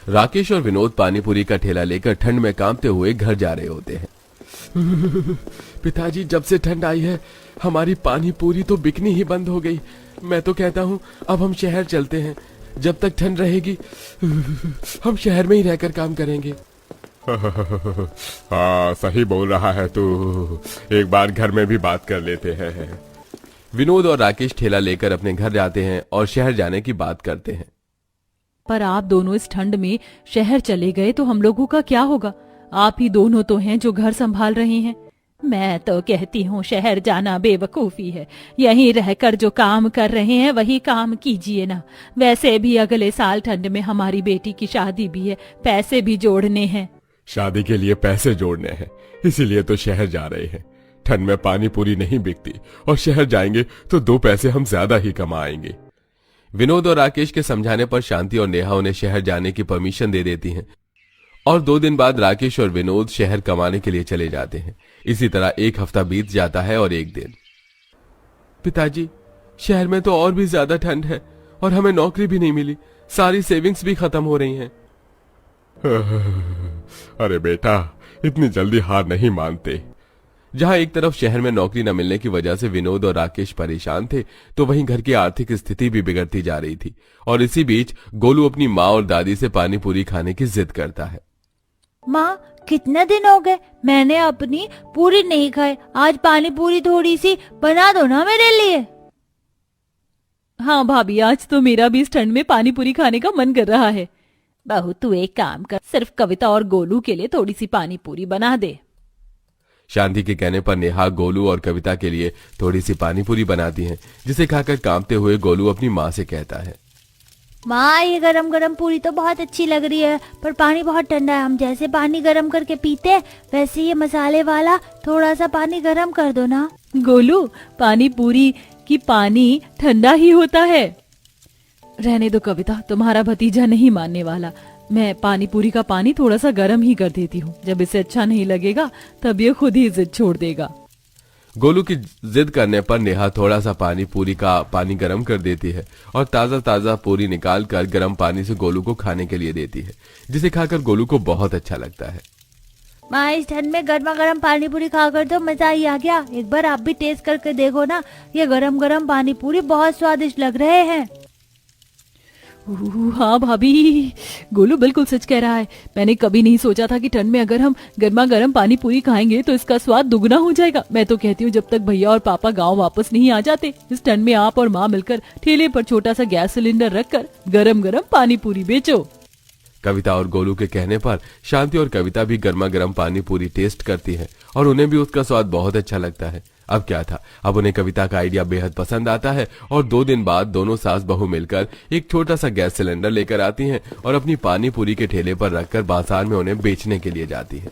राकेश और विनोद पानी पूरी का ठेला लेकर ठंड में कांपते हुए घर जा रहे होते हैं। पिताजी, जब से ठंड आई है हमारी पानी पूरी तो बिकनी ही बंद हो गई। मैं तो कहता हूँ अब हम शहर चलते हैं। जब तक ठंड रहेगी हम शहर में ही रहकर काम करेंगे। हाँ, सही बोल रहा है तू। एक बार घर में भी बात कर लेते हैं। विनोद और राकेश ठेला लेकर अपने घर जाते हैं और शहर जाने की बात करते हैं। पर आप दोनों इस ठंड में शहर चले गए तो हम लोगों का क्या होगा? आप ही दोनों तो हैं जो घर संभाल रहे हैं। मैं तो कहती हूँ शहर जाना बेवकूफी है। यहीं रहकर जो काम कर रहे हैं वही काम कीजिए ना। वैसे भी अगले साल ठंड में हमारी बेटी की शादी भी है, पैसे भी जोड़ने हैं। शादी के लिए पैसे जोड़ने हैं, इसीलिए तो शहर जा रहे हैं। ठंड में पानी पूरी नहीं बिकती और शहर जाएंगे तो 2 पैसे हम ज्यादा ही कमाएंगे। विनोद और राकेश के समझाने पर शांति और नेहा उन्हें शहर जाने की परमिशन दे देती हैं और 2 दिन बाद राकेश और विनोद शहर कमाने के लिए चले जाते हैं। इसी तरह 1 हफ्ता बीत जाता है और 1 दिन। पिताजी, शहर में तो और भी ज्यादा ठंड है और हमें नौकरी भी नहीं मिली। सारी सेविंग्स भी खत्म हो रही हैं। अरे बेटा, इतनी जल्दी हार नहीं मानते। जहां एक तरफ शहर में नौकरी न मिलने की वजह से विनोद और राकेश परेशान थे, तो वहीं घर की आर्थिक स्थिति भी बिगड़ती जा रही थी। और इसी बीच गोलू अपनी माँ और दादी से पानी पूरी खाने की जिद करता है। माँ, कितने दिन हो गए मैंने अपनी पूरी नहीं खाई। आज पानी पूरी थोड़ी सी बना दो ना मेरे लिए। हाँ भाभी, आज तो मेरा भी इस ठंड में पानी पूरी खाने का मन कर रहा है। बहू, तू एक काम कर, सिर्फ कविता और गोलू के लिए थोड़ी सी पानी पूरी बना दे। शांति के कहने पर नेहा गोलू और कविता के लिए थोड़ी सी पानी पूरी बनाती हैं, जिसे खाकर कांपते हुए गोलू अपनी माँ से कहता है, माँ, ये गरम गरम पूरी तो बहुत अच्छी लग रही है, पर पानी बहुत ठंडा है। हम जैसे पानी गरम करके पीते हैं वैसे ये मसाले वाला थोड़ा सा पानी गरम कर दो ना। गोलू, पानी पूरी की पानी ठंडा ही होता है। रहने दो कविता, तुम्हारा भतीजा नहीं मानने वाला। मैं पानी पूरी का पानी थोड़ा सा गर्म ही कर देती हूँ। जब इसे अच्छा नहीं लगेगा तब ये खुद ही जिद छोड़ देगा। गोलू की जिद करने पर नेहा थोड़ा सा पानी पूरी का पानी गर्म कर देती है और ताजा ताजा पूरी निकाल कर गर्म पानी से गोलू को खाने के लिए देती है, जिसे खाकर गोलू को बहुत अच्छा लगता है। माँ, इस ठंड में गर्मा गर्म पानी पूरी खाकर तो मजा ही आ गया। एक बार आप भी टेस्ट करके देखो ना, ये गरम गरम पानी पूरी बहुत स्वादिष्ट लग रहे हैं। हाँ भाभी, गोलू बिल्कुल सच कह रहा है। मैंने कभी नहीं सोचा था कि ठंड में अगर हम गर्मा गर्म पानी पूरी खाएंगे तो इसका स्वाद दुगना हो जाएगा। मैं तो कहती हूँ जब तक भैया और पापा गांव वापस नहीं आ जाते, इस ठंड में आप और माँ मिलकर ठेले पर छोटा सा गैस सिलेंडर रखकर गरम गरम पानी पूरी बेचो। कविता और गोलू के कहने पर शांति और कविता भी गर्मा गर्म पानी पूरी टेस्ट करती है और उन्हें भी उसका स्वाद बहुत अच्छा लगता है। अब क्या था, अब उन्हें कविता का आइडिया बेहद पसंद आता है और 2 दिन बाद दोनों सास बहू मिलकर एक छोटा सा गैस सिलेंडर लेकर आती हैं और अपनी पानी पूरी के ठेले पर रखकर बाजार में उन्हें बेचने के लिए जाती है।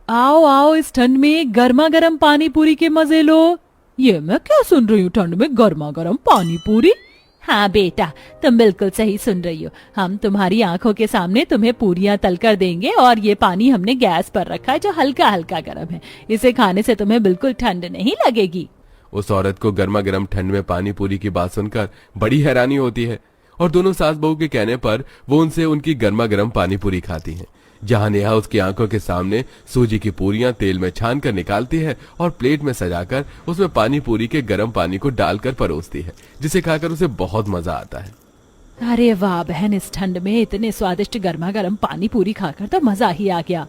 आओ आओ, इस ठंड में गर्मा गर्म पानी पूरी के मजे लो। ये मैं क्या सुन रही हूँ, ठंड में गर्मा गर्म पानी पूरी? हाँ बेटा, तुम बिल्कुल सही सुन रही हो। हम तुम्हारी आंखों के सामने तुम्हें पूरियां तल कर देंगे और ये पानी हमने गैस पर रखा है जो हल्का हल्का गर्म है। इसे खाने से तुम्हें बिल्कुल ठंड नहीं लगेगी। उस औरत को गर्मा गर्म ठंड में पानी पूरी की बात सुनकर बड़ी हैरानी होती है और दोनों सास बहू के कहने पर वो उनसे उनकी गर्मा गर्म पानी पूरी खाती हैं। जहां नेहा उसकी आंखों के सामने सूजी की पूरियां तेल में छान कर निकालती है और प्लेट में सजाकर उसमें पानी पूरी के गर्म पानी को डालकर परोसती है, जिसे खाकर उसे बहुत मजा आता है। अरे वाह बहन, इस ठंड में इतने स्वादिष्ट गर्मा गर्म पानी पूरी खाकर तो मजा ही आ गया।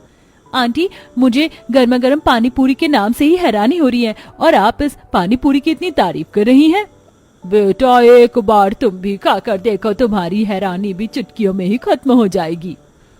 आंटी, मुझे गर्मा गर्म पानी पूरी के नाम से ही हैरानी हो रही है और आप इस पानी पूरी की इतनी तारीफ कर रही हैं। बेटा, एक बार तुम भी खाकर देखो, तुम्हारी हैरानी भी चुटकियों में ही खत्म हो जाएगी।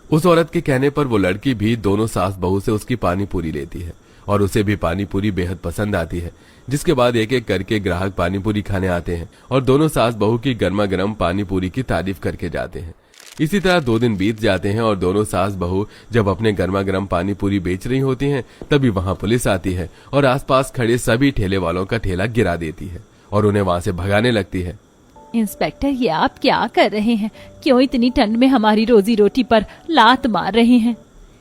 उस औरत के कहने पर वो लड़की भी दोनों सास बहू से उसकी पानी पूरी लेती है और उसे भी पानी पूरी बेहद पसंद आती है, जिसके बाद एक एक करके ग्राहक पानी पूरी खाने आते हैं और दोनों सास बहू की गर्मा गर्म पानी पूरी की तारीफ करके जाते हैं। इसी तरह 2 दिन बीत जाते हैं और दोनों सास बहू जब अपने गर्मा गर्म पानी पूरी बेच रही होती हैं, तभी वहां पुलिस आती है और आसपास खड़े सभी ठेले वालों का ठेला गिरा देती है और उन्हें वहां से भगाने लगती है। इंस्पेक्टर, ये आप क्या कर रहे हैं? क्यों इतनी ठंड में हमारी रोजी रोटी पर लात मार रहे हैं?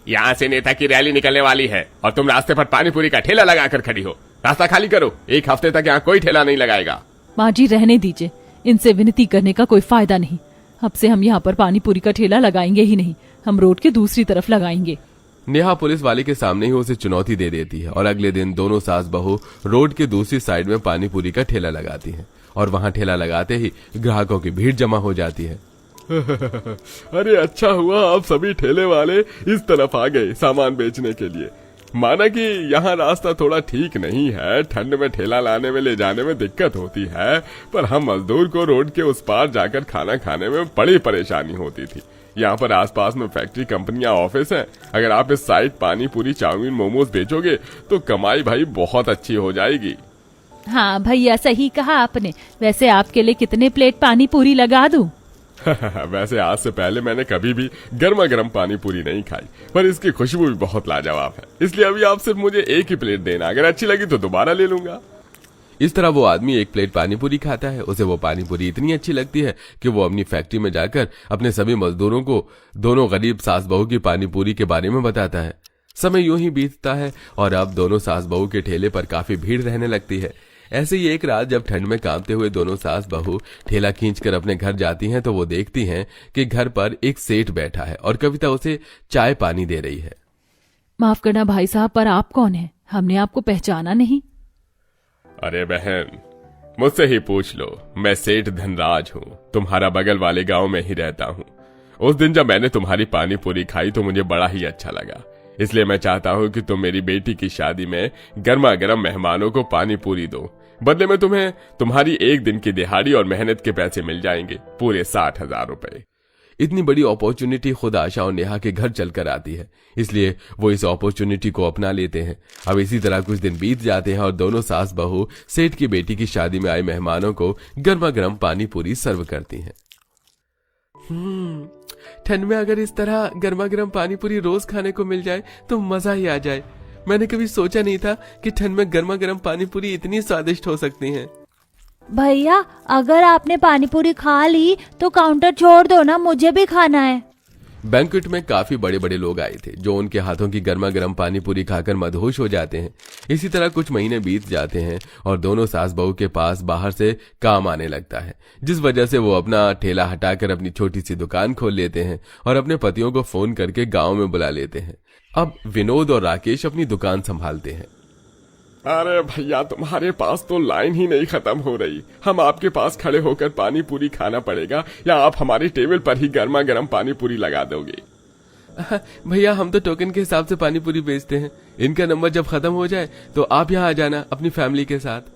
यहाँ से नेता की रैली निकलने वाली है और तुम रास्ते पर पानी पूरी का ठेला लगाकर खड़ी हो। रास्ता खाली करो, 1 हफ्ते तक यहाँ कोई ठेला नहीं लगाएगा। माँ जी, रहने दीजिए, इनसे विनती करने का कोई फायदा नहीं। अब से हम यहाँ पर पानी पूरी का ठेला लगाएंगे ही नहीं। हम रोड के दूसरी तरफ लगाएंगे। नेहा पुलिस वाले के सामने ही उसे चुनौती दे देती है और अगले दिन दोनों सास बहू रोड के दूसरी साइड में पानी पूरी का ठेला लगाती हैं और वहां ठेला लगाते ही ग्राहकों की भीड़ जमा हो जाती है। अरे अच्छा हुआ आप सभी ठेले वाले इस तरफ आ गए सामान बेचने के लिए। माना कि यहाँ रास्ता थोड़ा ठीक नहीं है, ठंड में ठेला लाने में ले जाने में दिक्कत होती है, पर हम मजदूर को रोड के उस पार जाकर खाना खाने में बड़ी परेशानी होती थी। यहाँ पर आसपास में फैक्ट्री, कंपनियां, ऑफिस हैं। अगर आप इस साइड पानी पूरी, चाउमीन, मोमोज बेचोगे तो कमाई भाई बहुत अच्छी हो जाएगी। हाँ भैया, सही कहा आपने। वैसे आपके लिए कितने प्लेट पानी पूरी लगा दूं? वैसे आज से पहले मैंने कभी भी गर्मा गर्म पानी पूरी नहीं खाई, पर इसकी खुशबू भी बहुत लाजवाब है, इसलिए अभी आप सिर्फ मुझे एक ही प्लेट देना। अगर अच्छी लगी तो दोबारा ले लूंगा। इस तरह वो आदमी एक प्लेट पानी पूरी खाता है। उसे वो पानी पूरी इतनी अच्छी लगती है कि वो अपनी फैक्ट्री में जाकर अपने सभी मजदूरों को दोनों गरीब सास बहू की पानी पूरी के बारे में बताता है। समय यूं ही बीतता है और अब दोनों सास बहू के ठेले पर काफी भीड़ रहने लगती है। ऐसे ही एक रात जब ठंड में कांपते हुए दोनों सास बहू ठेला खींचकर अपने घर जाती हैं तो वो देखती हैं कि घर पर एक सेठ बैठा है और कविता उसे चाय पानी दे रही है। माफ करना भाई साहब, पर आप कौन हैं? हमने आपको पहचाना नहीं। अरे बहन, मुझसे ही पूछ लो। मैं सेठ धनराज हूँ, तुम्हारा बगल वाले गांव में ही रहता हूँ। उस दिन जब मैंने तुम्हारी पानी पूरी खाई तो मुझे बड़ा ही अच्छा लगा, इसलिए मैं चाहता हूँ कि तुम मेरी बेटी की शादी में गर्मा गर्म मेहमानों को पानी पूरी दो। बदले में तुम्हें तुम्हारी एक दिन की दिहाड़ी और मेहनत के पैसे मिल जाएंगे, पूरे 60,000 रुपए। इतनी बड़ी अपॉर्चुनिटी खुद आशा और नेहा के घर चलकर आती है, इसलिए वो इस अपॉर्चुनिटी को अपना लेते हैं। अब इसी तरह कुछ दिन बीत जाते हैं और दोनों सास बहू सेठ की बेटी की शादी में आए मेहमानों को गर्मा गर्म पानी पूरी सर्व करती हैं। ठंड में अगर इस तरह गर्मा गर्म पानी पूरी रोज खाने को मिल जाए तो मजा ही आ जाए। मैंने कभी सोचा नहीं था कि ठंड में गर्मा गर्म पानी पूरी इतनी स्वादिष्ट हो सकती हैं। भैया, अगर आपने पानी पूरी खा ली तो काउंटर छोड़ दो ना, मुझे भी खाना है। बैंक्वेट में काफी बड़े बड़े लोग आए थे जो उनके हाथों की गर्मा गर्म पानी पूरी खाकर मदहोश हो जाते हैं। इसी तरह कुछ महीने बीत जाते हैं और दोनों सास बहू के पास बाहर से काम आने लगता है, जिस वजह से वो अपना ठेला हटाकर अपनी छोटी सी दुकान खोल लेते हैं और अपने पतियों को फोन करके गांव में बुला लेते हैं। अब विनोद और राकेश अपनी दुकान संभालते हैं। अरे भैया, तुम्हारे पास तो लाइन ही नहीं खत्म हो रही। हम आपके पास खड़े होकर पानी पूरी खाना पड़ेगा या आप हमारी टेबल पर ही गर्मा गर्म पानी पूरी लगा दोगे? भैया, हम तो टोकन के हिसाब से पानी पूरी बेचते हैं। इनका नंबर जब खत्म हो जाए तो आप यहाँ आ जाना अपनी फैमिली के साथ।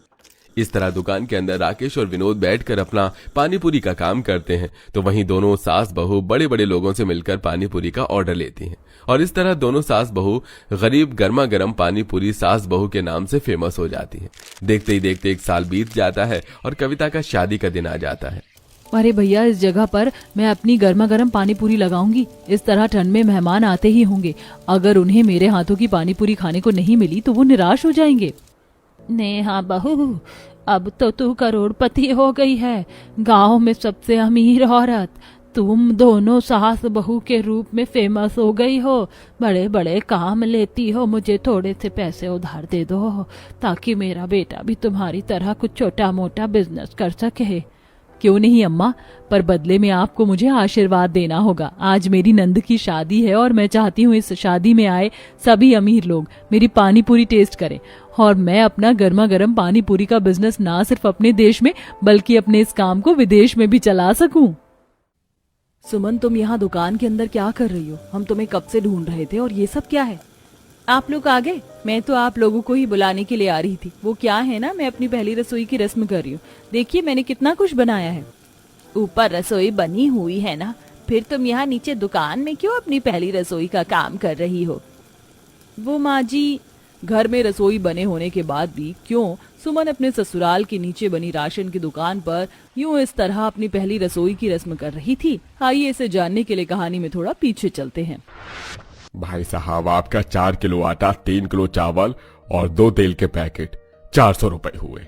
इस तरह दुकान के अंदर राकेश और विनोद बैठकर अपना पानी पूरी का काम करते हैं, तो वहीं दोनों सास बहू बड़े बड़े लोगों से मिलकर पानी पूरी का ऑर्डर लेती हैं और इस तरह दोनों सास बहू गरीब गर्मा गर्म पानी पूरी सास बहू के नाम से फेमस हो जाती हैं। देखते ही देखते 1 साल बीत जाता है और कविता का शादी का दिन आ जाता है। अरे भैया, इस जगह पर मैं अपनी गर्मा गर्म पानी पूरी लगाऊंगी। इस तरह ठंड में मेहमान आते ही होंगे, अगर उन्हें मेरे हाथों की पानी पूरी खाने को नहीं मिली तो वो निराश हो जाएंगे। नेहा बहू, अब तो तू करोड़पति हो गई है, गांव में सबसे अमीर औरत। तुम दोनों सास बहू के रूप में फेमस हो गई हो, बड़े बड़े काम लेती हो। मुझे थोड़े से पैसे उधार दे दो ताकि मेरा बेटा भी तुम्हारी तरह कुछ छोटा मोटा बिजनेस कर सके। क्यों नहीं अम्मा, पर बदले में आपको मुझे आशीर्वाद देना होगा। आज मेरी नंद की शादी है और मैं चाहती हूँ इस शादी में आए सभी अमीर लोग मेरी पानी पूरी टेस्ट करें और मैं अपना गर्मा गर्म पानी पूरी का बिजनेस ना सिर्फ अपने देश में बल्कि अपने इस काम को विदेश में भी चला सकूं। सुमन, तुम यहाँ दुकान के अंदर क्या कर रही हो? हम तुम्हें कब से ढूंढ रहे थे। और ये सब क्या है? आप लोग आ गए? मैं तो आप लोगों को ही बुलाने के लिए आ रही थी। वो क्या है ना, मैं अपनी पहली रसोई की रस्म कर रही हूँ। देखिए मैंने कितना कुछ बनाया है। ऊपर रसोई बनी हुई है ना, फिर तुम यहाँ नीचे दुकान में क्यों अपनी पहली रसोई का काम कर रही हो? वो माँ जी, घर में रसोई बने होने के बाद भी क्यों सुमन अपने ससुराल के नीचे बनी राशन की दुकान पर यूं इस तरह अपनी पहली रसोई की रस्म कर रही थी? आइए इसे जानने के लिए कहानी में थोड़ा पीछे चलते हैं। भाई साहब, आपका 4 किलो आटा, 3 किलो चावल और 2 तेल के पैकेट 400 रुपए हुए।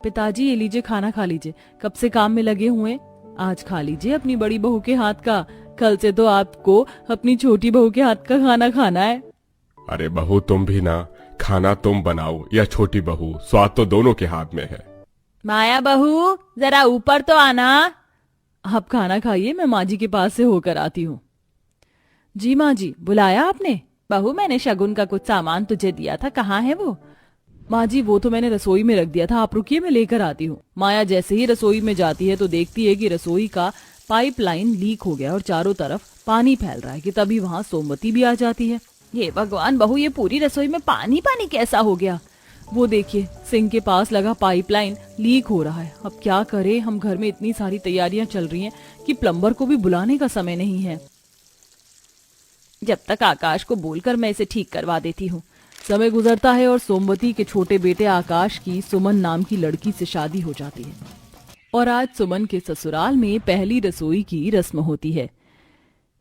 पिताजी, ये लीजिए, खाना खा लीजिए। कब से काम में लगे हुए, आज खा लीजिए अपनी बड़ी बहू के हाथ का। कल से तो आपको अपनी छोटी बहू के हाथ का खाना खाना है। अरे बहू, तुम भी ना, खाना तुम बनाओ या छोटी बहू, स्वाद तो दोनों के हाथ में है। माया बहू, जरा ऊपर तो आना। आप खाना खाइए, मैं माँ जी के पास से होकर आती हूँ। जी माँ जी, बुलाया आपने? बहू, मैंने शगुन का कुछ सामान तुझे दिया था, कहाँ है वो? माँ जी, वो तो मैंने रसोई में रख दिया था, आप रुकिए मैं लेकर आती हूँ। माया जैसे ही रसोई में जाती है तो देखती है कि रसोई का पाइपलाइन लीक हो गया और चारों तरफ पानी फैल रहा है कि तभी वहाँ सोमवती भी आ जाती है। ये भगवान बहू, ये पूरी रसोई में पानी पानी कैसा हो गया? वो देखिए, सिंक के पास लगा पाइपलाइन लीक हो रहा है। अब क्या करें, हम घर में इतनी सारी तैयारियां चल रही हैं कि प्लम्बर को भी बुलाने का समय नहीं है। जब तक आकाश को बोलकर मैं इसे ठीक करवा देती हूँ। समय गुजरता है और सोमवती के छोटे बेटे आकाश की सुमन नाम की लड़की से शादी हो जाती है और आज सुमन के ससुराल में पहली रसोई की रस्म होती है।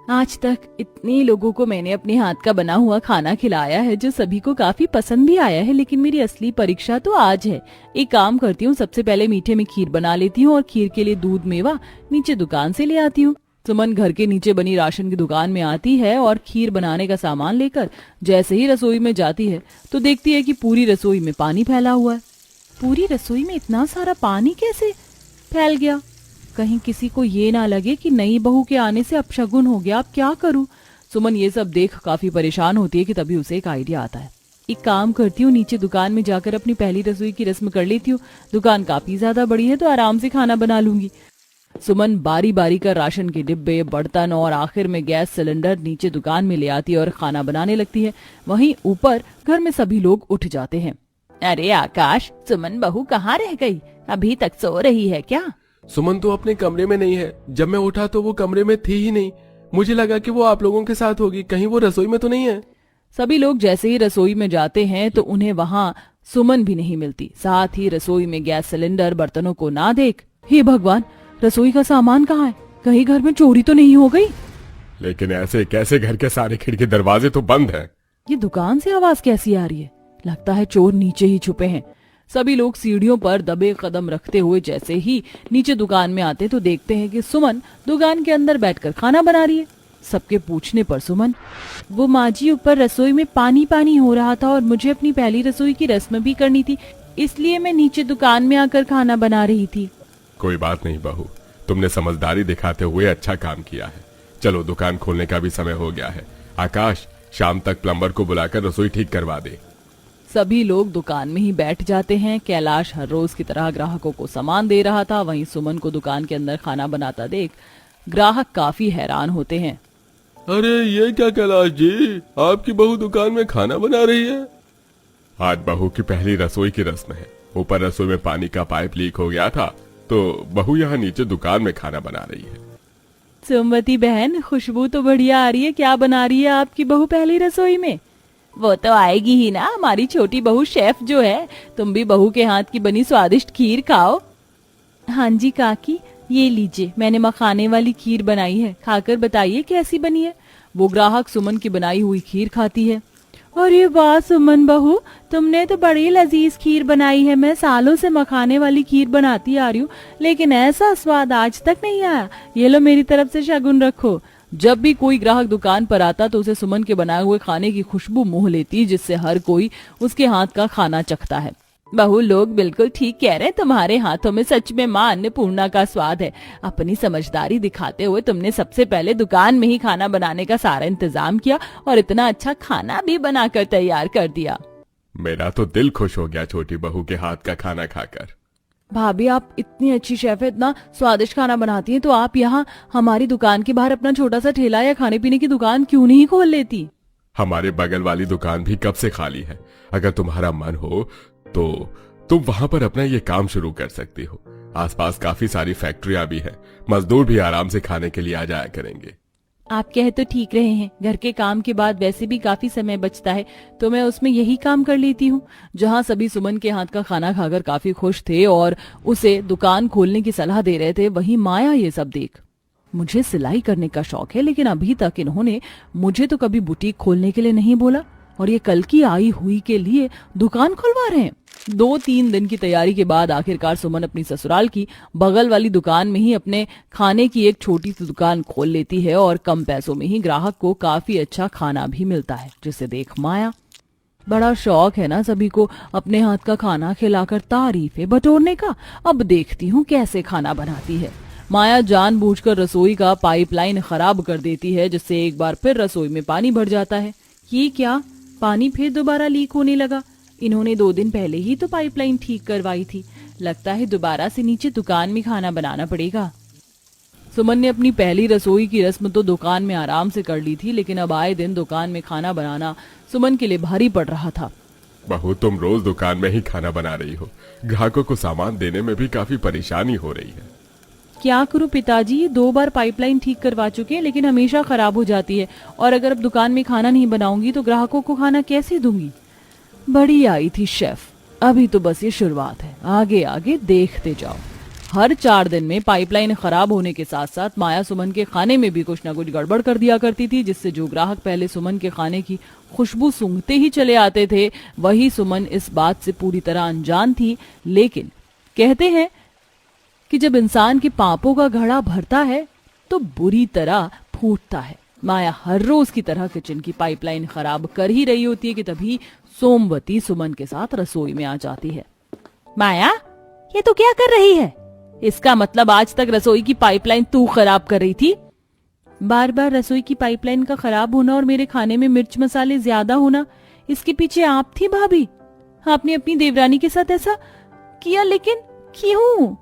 आज तक इतने लोगों को मैंने अपने हाथ का बना हुआ खाना खिलाया है जो सभी को काफी पसंद भी आया है, लेकिन मेरी असली परीक्षा तो आज है। एक काम करती हूँ, सबसे पहले मीठे में खीर बना लेती हूँ और खीर के लिए दूध मेवा नीचे दुकान से ले आती हूँ। सुमन घर के नीचे बनी राशन की दुकान में आती है और खीर बनाने का सामान लेकर जैसे ही रसोई में जाती है तो देखती है कि पूरी रसोई में पानी फैला हुआ है। पूरी रसोई में इतना सारा पानी कैसे फैल गया? कहीं किसी को ये ना लगे कि नई बहू के आने से अपशगुन हो गया, अब क्या करूं? सुमन ये सब देख काफी परेशान होती है कि तभी उसे एक आइडिया आता है। एक काम करती हूँ, नीचे दुकान में जाकर अपनी पहली रसोई की रस्म कर लेती हूँ। दुकान काफी ज्यादा बड़ी है तो आराम से खाना बना लूंगी। सुमन बारी बारी कर राशन के डिब्बे, बर्तन और आखिर में गैस सिलेंडर नीचे दुकान में ले आती है और खाना बनाने लगती है। वहीं ऊपर घर में सभी लोग उठ जाते हैं। अरे आकाश, सुमन बहू कहाँ रह गई? अभी तक सो रही है क्या? सुमन तो अपने कमरे में नहीं है। जब मैं उठा तो वो कमरे में थी ही नहीं। मुझे लगा कि वो आप लोगों के साथ होगी, कहीं वो रसोई में तो नहीं है। सभी लोग जैसे ही रसोई में जाते हैं तो उन्हें वहाँ सुमन भी नहीं मिलती। साथ ही रसोई में गैस सिलेंडर, बर्तनों को ना देख, हे भगवान, रसोई का सामान कहाँ है? कहीं घर में चोरी तो नहीं हो गई? लेकिन ऐसे कैसे? घर के सारे खिड़की दरवाजे तो बंद हैं। ये दुकान से आवाज कैसी आ रही है? लगता है चोर नीचे ही छुपे हैं। सभी लोग सीढ़ियों पर दबे कदम रखते हुए जैसे ही नीचे दुकान में आते तो देखते हैं कि सुमन दुकान के अंदर बैठकर खाना बना रही है। सबके पूछने पर सुमन, वो माँ जी, ऊपर रसोई में पानी पानी हो रहा था और मुझे अपनी पहली रसोई की रस्म भी करनी थी, इसलिए मैं नीचे दुकान में आकर खाना बना रही थी। कोई बात नहीं बहू, तुमने समझदारी दिखाते हुए अच्छा काम किया है। चलो, दुकान खोलने का भी समय हो गया है। आकाश, शाम तक प्लम्बर को बुलाकर रसोई ठीक करवा दे। सभी लोग दुकान में ही बैठ जाते हैं। कैलाश हर रोज की तरह ग्राहकों को सामान दे रहा था। वहीं सुमन को दुकान के अंदर खाना बनाता देख ग्राहक काफी हैरान होते हैं। अरे ये क्या कैलाश जी, आपकी बहू दुकान में खाना बना रही है? आज बहू की पहली रसोई की रस्म है। ऊपर रसोई में पानी का पाइप लीक हो गया था तो बहू यहाँ नीचे दुकान में खाना बना रही है। सोमवती बहन, खुशबू तो बढ़िया आ रही है। क्या बना रही है आपकी बहू पहली रसोई में? वो तो आएगी ही ना, हमारी छोटी बहू शेफ जो है। तुम भी बहू के हाथ की बनी स्वादिष्ट खीर खाओ। हाँ जी काकी, ये लीजिए, मैंने मखाने वाली खीर बनाई है, खाकर बताइए कैसी बनी है। वो ग्राहक सुमन की बनाई हुई खीर खाती है। अरे वाह सुमन बहू, तुमने तो बड़ी लजीज खीर बनाई है। मैं सालों से मखाने वाली खीर बनाती आ रही हूँ, लेकिन ऐसा स्वाद आज तक नहीं आया। ये लो, मेरी तरफ से शगुन रखो। जब भी कोई ग्राहक दुकान पर आता तो उसे सुमन के बनाए हुए खाने की खुशबू मोह लेती, जिससे हर कोई उसके हाथ का खाना चखता है। बहू, लोग बिल्कुल ठीक कह रहे हैं, तुम्हारे हाथों में सच में माँ अन्नपूर्णा का स्वाद है। अपनी समझदारी दिखाते हुए तुमने सबसे पहले दुकान में ही खाना बनाने का सारा इंतजाम किया और इतना अच्छा खाना भी बनाकर तैयार कर दिया। मेरा तो दिल खुश हो गया छोटी बहू के हाथ का खाना खाकर। भाभी, आप इतनी अच्छी शेफ है, इतना स्वादिष्ट खाना बनाती हैं, तो आप यहाँ हमारी दुकान के बाहर अपना छोटा सा ठेला या खाने पीने की दुकान क्यों नहीं खोल लेती? हमारे बगल वाली दुकान भी कब से खाली है। अगर तुम्हारा मन हो तो तुम वहां पर अपना ये काम शुरू कर सकती हो। आसपास काफी सारी फैक्ट्रियां भी हैं, मजदूर भी आराम से खाने के लिए आ जाया करेंगे। आप कहे तो ठीक रहे हैं। घर के काम के बाद वैसे भी काफी समय बचता है, तो मैं उसमें यही काम कर लेती हूँ। जहाँ सभी सुमन के हाथ का खाना खाकर काफी खुश थे और उसे दुकान खोलने की सलाह दे रहे थे, वहीं माया ये सब देख, मुझे सिलाई करने का शौक है, लेकिन अभी तक इन्होंने मुझे तो कभी बुटीक खोलने के लिए नहीं बोला, और ये कल की आई हुई के लिए दुकान खुलवा रहे हैं। 2-3 दिन की तैयारी के बाद आखिरकार सुमन अपनी ससुराल की बगल वाली दुकान में ही अपने खाने की एक छोटी सी दुकान खोल लेती है और कम पैसों में ही ग्राहक को काफी अच्छा खाना भी मिलता है, जिसे देख माया, बड़ा शौक है ना सभी को अपने हाथ का खाना खिलाकर तारीफें बटोरने का। अब देखती हूँ कैसे खाना बनाती है। माया जानबूझकर रसोई का पाइपलाइन खराब कर देती है, जिससे एक बार फिर रसोई में पानी भर जाता है। ये क्या, पानी फिर दोबारा लीक होने लगा। इन्होंने 2 दिन पहले ही तो पाइपलाइन ठीक करवाई थी। लगता है दोबारा से नीचे दुकान में खाना बनाना पड़ेगा। सुमन ने अपनी पहली रसोई की रस्म तो दुकान में आराम से कर ली थी, लेकिन अब आए दिन दुकान में खाना बनाना सुमन के लिए भारी पड़ रहा था। बहू, तुम रोज दुकान में ही खाना बना रही हो, ग्राहकों को सामान देने में भी काफी परेशानी हो रही है। क्या करूं पिताजी, ये 2 बार पाइपलाइन ठीक करवा चुके हैं, लेकिन हमेशा खराब हो जाती है। और अगर अब दुकान में खाना नहीं बनाऊंगी तो ग्राहकों को खाना कैसे दूंगी। बड़ी आई थी शेफ, अभी तो बस ये शुरुआत है, आगे आगे देखते जाओ। हर 4 दिन में पाइपलाइन खराब होने के साथ साथ माया सुमन के खाने में भी कुछ ना कुछ गड़बड़ कर दिया करती थी, जिससे जो ग्राहक पहले सुमन के खाने की खुशबू सूंघते ही चले आते थे, वही सुमन इस बात से पूरी तरह अनजान थी। लेकिन कहते हैं कि जब इंसान के पापों का घड़ा भरता है तो बुरी तरह फूटता है। माया हर रोज की तरह किचन की पाइपलाइन खराब कर ही रही होती है कि तभी सोमवती सुमन के साथ रसोई में आ जाती है। माया, ये तो क्या कर रही है? इसका मतलब आज तक रसोई की पाइपलाइन तू खराब कर रही थी? बार बार रसोई की पाइपलाइन का खराब होना और मेरे खाने में मिर्च मसाले ज्यादा होना, इसके पीछे आप थी भाभी। आपने अपनी देवरानी के साथ ऐसा किया, लेकिन क्यों?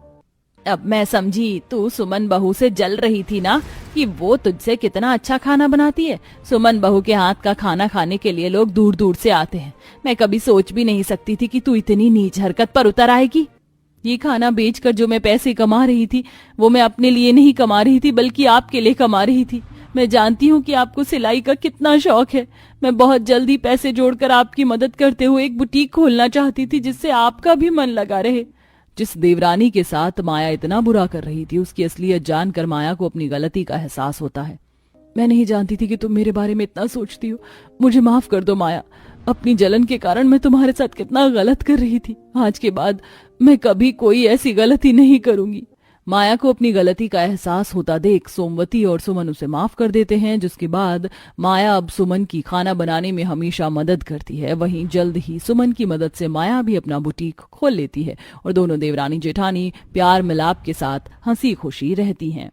अब मैं समझी, तू सुमन बहू से जल रही थी ना कि वो तुझसे कितना अच्छा खाना बनाती है। सुमन बहू के हाथ का खाना खाने के लिए लोग दूर दूर से आते हैं। मैं कभी सोच भी नहीं सकती थी कि तू इतनी नीच हरकत पर उतर आएगी। ये खाना बेचकर जो मैं पैसे कमा रही थी, वो मैं अपने लिए नहीं कमा रही थी, बल्कि आपके लिए कमा रही थी। मैं जानती हूँ कि आपको सिलाई का कितना शौक है। मैं बहुत जल्दी पैसे जोड़कर आपकी मदद करते हुए एक बुटीक खोलना चाहती थी, जिससे आपका भी मन लगा रहे। जिस देवरानी के साथ माया इतना बुरा कर रही थी, उसकी असलियत जानकर माया को अपनी गलती का एहसास होता है। मैं नहीं जानती थी कि तुम मेरे बारे में इतना सोचती हो। मुझे माफ कर दो माया, अपनी जलन के कारण मैं तुम्हारे साथ कितना गलत कर रही थी। आज के बाद मैं कभी कोई ऐसी गलती नहीं करूंगी। माया को अपनी गलती का एहसास होता देख सोमवती और सुमन उसे माफ कर देते हैं, जिसके बाद माया अब सुमन की खाना बनाने में हमेशा मदद करती है। वहीं जल्द ही सुमन की मदद से माया भी अपना बुटीक खोल लेती है और दोनों देवरानी जेठानी प्यार मिलाप के साथ हंसी खुशी रहती हैं।